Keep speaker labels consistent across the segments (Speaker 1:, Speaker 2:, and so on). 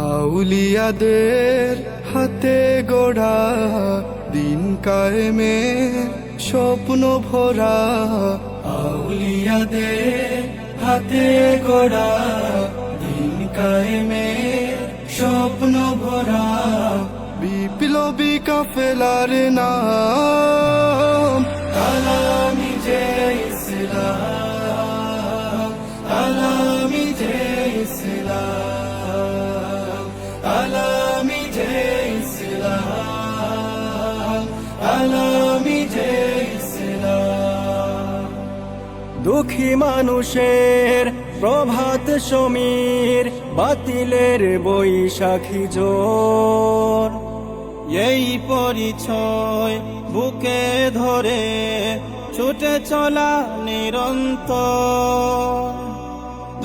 Speaker 1: আউলিয়াদের হাতে গড়া দিন কায়েমের স্বপ্ন ভরা, আউলিয়াদের হাতে গড়া দিন কায়েমের স্বপ্ন ভরা, বিপ্লবী কাফেলার নাম তালামি যে ইসলাম, তালামি যে ইসলাম, তালামি যে ইসলাম, তালামি যে ইসলাম। দুঃখী মানুষের প্রভাত সমীর, বাতিলের বৈশাখী জোর, এই পরিচয় বুকে ধরে ছুটে চলা নিরন্তর।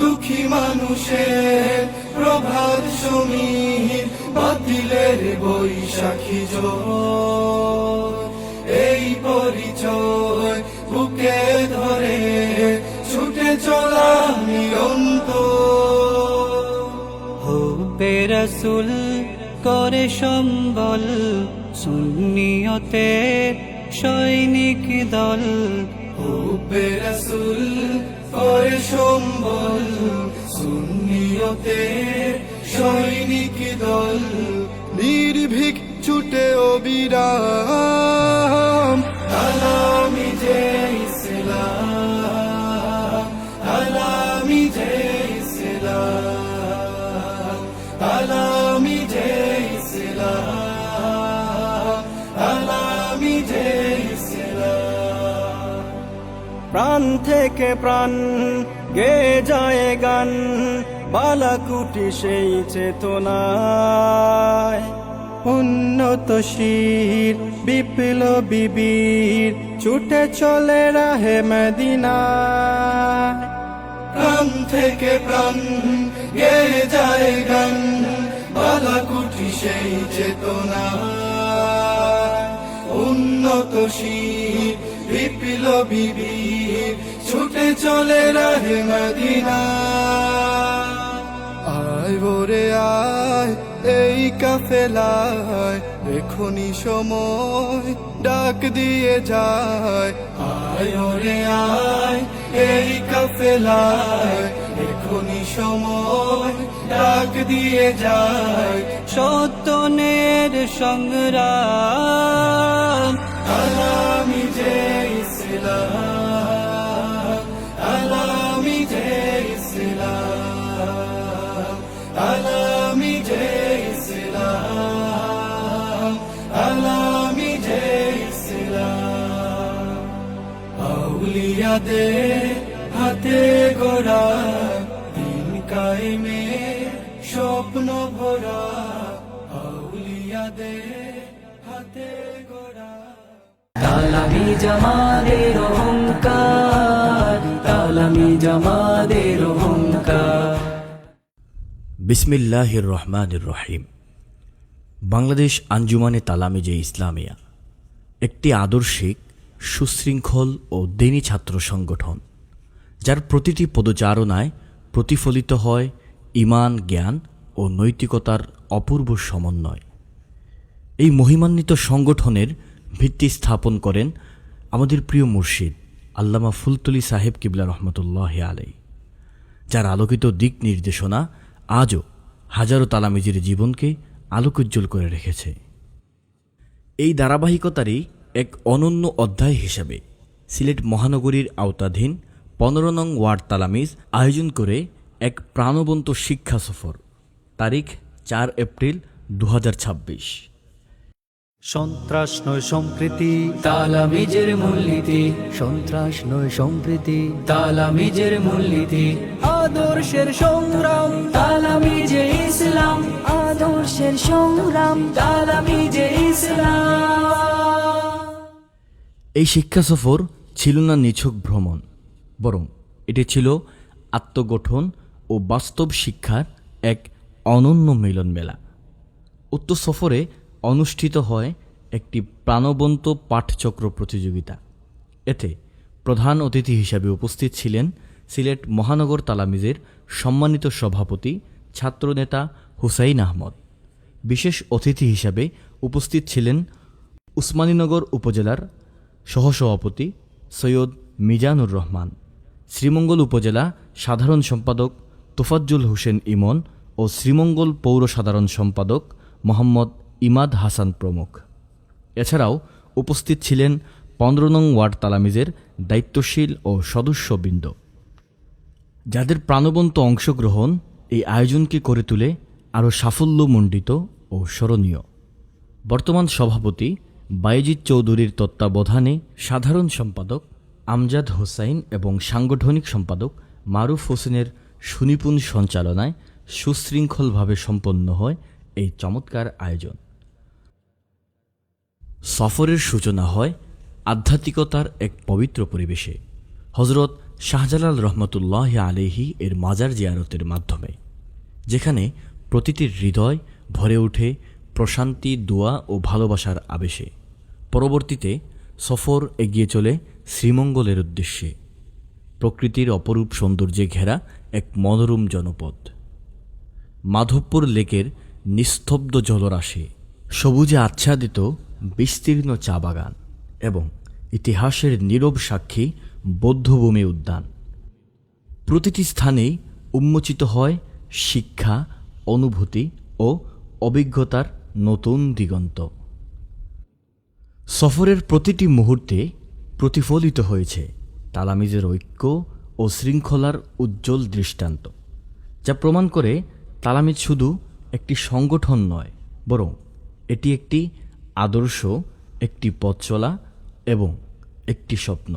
Speaker 1: দুঃখী মানুষের প্রভাত সমীর, বাতিলের বৈশাখী জোর, এই পরিচয় বুকে ধরে ছুটে চলা নিরন্তর।
Speaker 2: হুব্বে রাসূল করে সম্বল, সুন্নিয়তের সৈনিক দল,
Speaker 1: হুব্বে রাসূল করে সম্বল, সুন্নিয়তের সৈনিক দল, নির্ভীক ছুটে অবিরাম তালামি যে ইসলাম, তালামি যে ইসলাম, তালামি যে ইসলাম, তালামি যে ইসলাম।
Speaker 2: প্রাণ থেকে প্রাণ গে যায় গান, বালাকুটি সেই চেতনায়, উন্নতশীল বিপ্লবী বীর ছুটে চলে রাহে মদিনায়।
Speaker 1: প্রাণ থেকে প্রাণ গে যায় গান, বালাকুটি সেই চেতনা, উন্নতশীল বিপ্লবী বীর ছুটে চলে রাহে মদিনা। আয় ওরে আয় এই কাফেলায়, এখনি সময় ডাক দিয়ে যায়। আয় ওরে আয় এই কাফেলায়, এখনি সময় ডাক দিয়ে যায়।
Speaker 2: সত্যনের সংগ্রাম,
Speaker 1: তালামি যে ইসলাম, তালামি যে ইসলাম, তালামি যে ইসলাম, তালামি যে ইসলাম। আউলিয়াদের হাতে গড়া দিন কায়েমের স্বপ্ন ভরা, আউলিয়াদের হাতে গড়া।
Speaker 3: তালামি জামাদের অহংকার, তালামি জামাদের অহংকার।
Speaker 4: বিসমিল্লাহির রহমানির রহিম। বাংলাদেশ আঞ্জুমানে তালামিজে ইসলামিয়া একটি আদর্শিক, সুশৃঙ্খল ও দিনী ছাত্র সংগঠন, যার প্রতিটি পদচারণায় প্রতিফলিত হয় ঈমান, জ্ঞান ও নৈতিকতার অপূর্ব সমন্বয়। এই মহিমান্বিত সংগঠনের ভিত্তি স্থাপন করেন আমাদের প্রিয় মুর্শিদ আল্লামা ফুলতলী সাহেব কিবলা রহমতুল্লাহ আলাইহি, যার আলোকিত দিক নির্দেশনা আজও হাজারো তালামিজের জীবনকে আলোকোজ্জ্বল করে রেখেছে। এই ধারাবাহিকতারই এক অনন্য অধ্যায় হিসাবে সিলেট মহানগরীর আওতাধীন 15 নং ওয়ার্ড তালামিজ আয়োজন করে এক প্রাণবন্ত শিক্ষা সফর, তারিখ 4 এপ্রিল 2026।
Speaker 2: সন্ত্রাস নয় সম্প্রীতি,
Speaker 3: তালামিজের মূলনীতি,
Speaker 2: সন্ত্রাস নয় সম্প্রীতি,
Speaker 3: তালামিজের মূলনীতি,
Speaker 2: আদর্শের সংগ্রাম,
Speaker 3: তালামিজে ইসলাম,
Speaker 5: আদর্শের সংগ্রাম,
Speaker 3: তালামিজে ইসলাম।
Speaker 4: এই শিক্ষা সফর ছিল না নিছক ভ্রমণ, বরং এটি ছিল আত্মগঠন ও বাস্তব শিক্ষার এক অনন্য মিলন মেলা। উক্ত সফরে অনুষ্ঠিত হয় একটি প্রাণবন্ত পাঠচক্র প্রতিযোগিতা। এতে প্রধান অতিথি হিসাবে উপস্থিত ছিলেন সিলেট মহানগর তালামিজের সম্মানিত সভাপতি, ছাত্রনেতা হুসাইন আহমদ। বিশেষ অতিথি হিসাবে উপস্থিত ছিলেন উসমানীনগর উপজেলার সহসভাপতি সৈয়দ মিজানুর রহমান, শ্রীমঙ্গল উপজেলা সাধারণ সম্পাদক তোফাজ্জল হোসেন ইমন ও শ্রীমঙ্গল পৌর সাধারণ সম্পাদক মোহাম্মদ ইমাদ হাসান প্রমুখ। এছাড়াও উপস্থিত ছিলেন 15 নং ওয়ার্ড তালামিজের দায়িত্বশীল ও সদস্যবৃন্দ, যাদের প্রাণবন্ত অংশগ্রহণ এই আয়োজনকে করে তোলে আরও সাফল্যমণ্ডিত ও স্মরণীয়। বর্তমান সভাপতি বায়েজিদ চৌধুরীর তত্ত্বাবধানে সাধারণ সম্পাদক আমজাদ হোসাইন এবং সাংগঠনিক সম্পাদক মারুফ হোসেনের সুনিপুণ সঞ্চালনায় সুশৃঙ্খলভাবে সম্পন্ন হয় এই চমৎকার আয়োজন। সফরের সূচনা হয় আধ্যাত্মিকতার এক পবিত্র পরিবেশে হজরত শাহজালাল রহমতুল্লাহ আলাইহি এর মাজার জিয়ারতের মাধ্যমে, যেখানে প্রতিটির হৃদয় ভরে ওঠে প্রশান্তি, দোয়া ও ভালোবাসার আবেশে। পরবর্তীতে সফর এগিয়ে চলে শ্রীমঙ্গলের উদ্দেশ্যে। প্রকৃতির অপরূপ সৌন্দর্যে ঘেরা এক মনোরম জনপদ, মাধবপুর লেকের নিস্তব্ধ জলরাশি, সবুজে আচ্ছাদিত বিস্তীর্ণ চা বাগান এবং ইতিহাসের নীরব সাক্ষী বৌদ্ধভূমি উদ্যান। প্রতিটি স্থানেই উন্মোচিত হয় শিক্ষা, অনুভূতি ও অভিজ্ঞতার নতুন দিগন্ত। সফরের প্রতিটি মুহূর্তে প্রতিফলিত হয়েছে তালামিজের ঐক্য ও শৃঙ্খলার উজ্জ্বল দৃষ্টান্ত, যা প্রমাণ করে তালামিজ শুধু একটি সংগঠন নয়, বরং এটি একটি আদর্শ, একটি পথ চলা এবং একটি স্বপ্ন।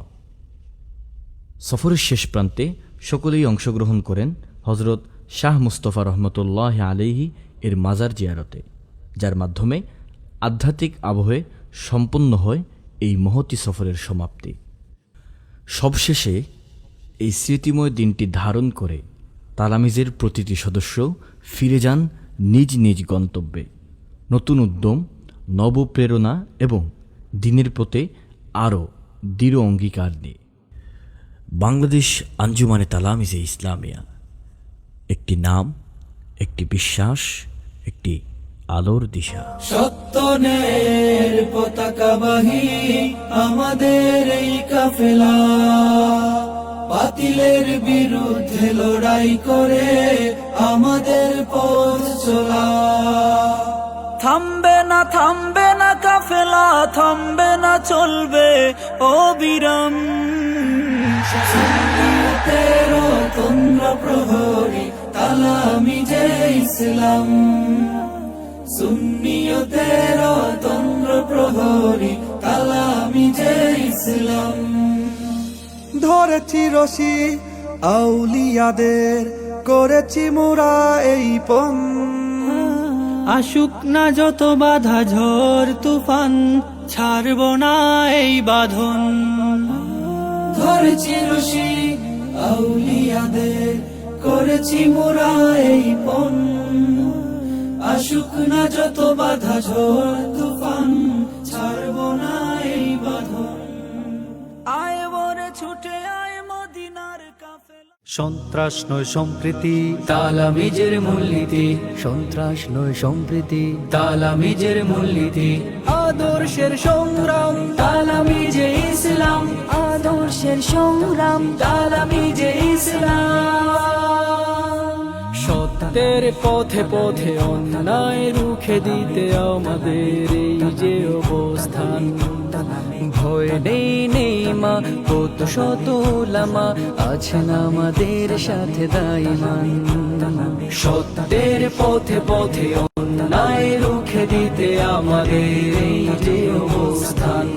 Speaker 4: সফরের শেষ প্রান্তে সকলেই অংশগ্রহণ করেন হজরত শাহ মুস্তফা রহমতুল্লাহ আলাইহি এর মাজার জিয়ারতে, যার মাধ্যমে আধ্যাত্মিক আবহে সম্পন্ন হয় এই মহতী সফরের সমাপ্তি। সবশেষে এই স্মৃতিময় দিনটি ধারণ করে তালামিজের প্রতিটি সদস্য ফিরে যান নিজ নিজ গন্তব্যে, নতুন উদ্যম, নবপ্রেরণা এবং দিনের প্রতি আরও দৃঢ় অঙ্গীকার নিয়ে। বাংলাদেশ আঞ্জুমানে তালামিজে ইসলামিয়া একটি নাম, একটি বিশ্বাস, একটি আলোর দিশা।
Speaker 1: সত্যনের পতাকাবাহী আমাদের এই কাফেলা, বাতিলের বিরুদ্ধে লড়াই করে আমাদের পথ চলা।
Speaker 2: থামবে না কাফেলা, থামবে না, চলবে অবিরাম।
Speaker 1: তেরো তন্দ্র প্রহরী তালামিজে ইসলাম, সুন্নিয়তের তন্দ্র প্রহরী তালামিজে ইসলাম।
Speaker 2: ধরেছি রশি আউলিয়াদের, করেছি মোরা এই পণ। আসুক না যত বাধা, ঝড় তুফান, ছাড়ব না এই বাঁধন।
Speaker 1: ধরেছি রশি আউলিয়াদের, করেছি মোরা এই পণ। আসুক না যত বাধা, ঝড় তুফান, ছাড়ব না এই বাঁধন।
Speaker 2: আয় বরে ছুটে আয় মদিনার কাফেলা। সন্ত্রাস নয় সম্প্রীতি,
Speaker 3: তালামিজের মূলনীতি,
Speaker 2: সন্ত্রাস নয় সম্প্রীতি,
Speaker 3: তালামিজের মূলনীতি।
Speaker 2: আদর্শের সংগ্রাম,
Speaker 3: তালামিজে ইসলাম,
Speaker 5: আদর্শের সংগ্রাম,
Speaker 3: তালামিজে ইসলাম।
Speaker 2: সত্যের পথে পথে অন্যায় রুখে দিতে আমাদের এই যে অবস্থান। ভয় নেই মা, কত শত উলামা আছেন আমাদের সাথে দাইমান।
Speaker 3: সত্যের পথে পথে অন্যায় রুখে দিতে আমাদের এই যে অবস্থান।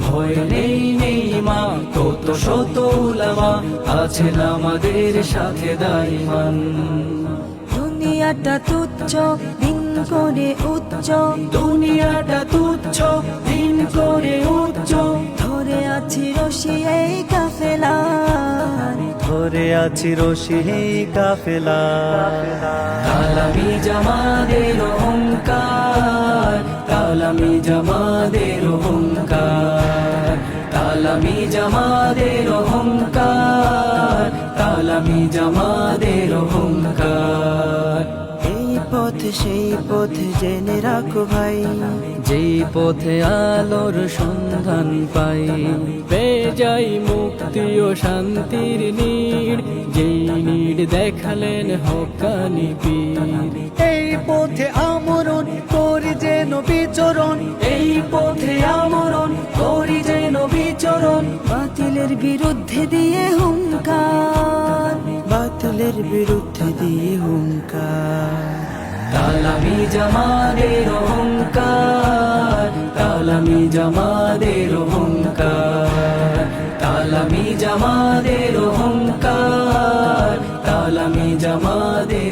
Speaker 3: ভয় নেই মা, কত শত উলামা আছেন আমাদের সাথে দাইমান।
Speaker 5: দুনিয়াটা তুচ্ছ, দিন করে উচ্চ,
Speaker 3: দুনিয়াটা তুচ্ছ, দিন করে উচ্চ।
Speaker 5: ধরে আছি রশি এই কাফেলার,
Speaker 2: ধরে আছি রশি কাফেলা।
Speaker 3: তালামিজ আমাদের অহংকার, তালামিজ আমাদের অহংকার, তালামিজ আমাদের অহংকার, তালামিজ আমাদের অহংকার।
Speaker 5: এই
Speaker 3: পথে সেই পথে জেনে রাখো ভাই,
Speaker 2: যেই পথে আলোর সন্ধান পাই, পেয়ে যাই মুক্তি ও শান্তির নীড়, যেই নীড় দেখালেন হক্কানি পীর। এই পথে আমরণ করি যেন বিচরণ,
Speaker 3: এই পথে আমরণ করি যেন বিচরণ,
Speaker 5: বাতিলের বিরুদ্ধে দিয়ে হুঙ্কার,
Speaker 3: বাতিলের বিরুদ্ধে দিয়ে হুঙ্কার।
Speaker 2: তালামি জামাদের অহংকার, তালামি জামাদের অহংকার, তালামি জামাদের অহংকার, তালামি জামাদের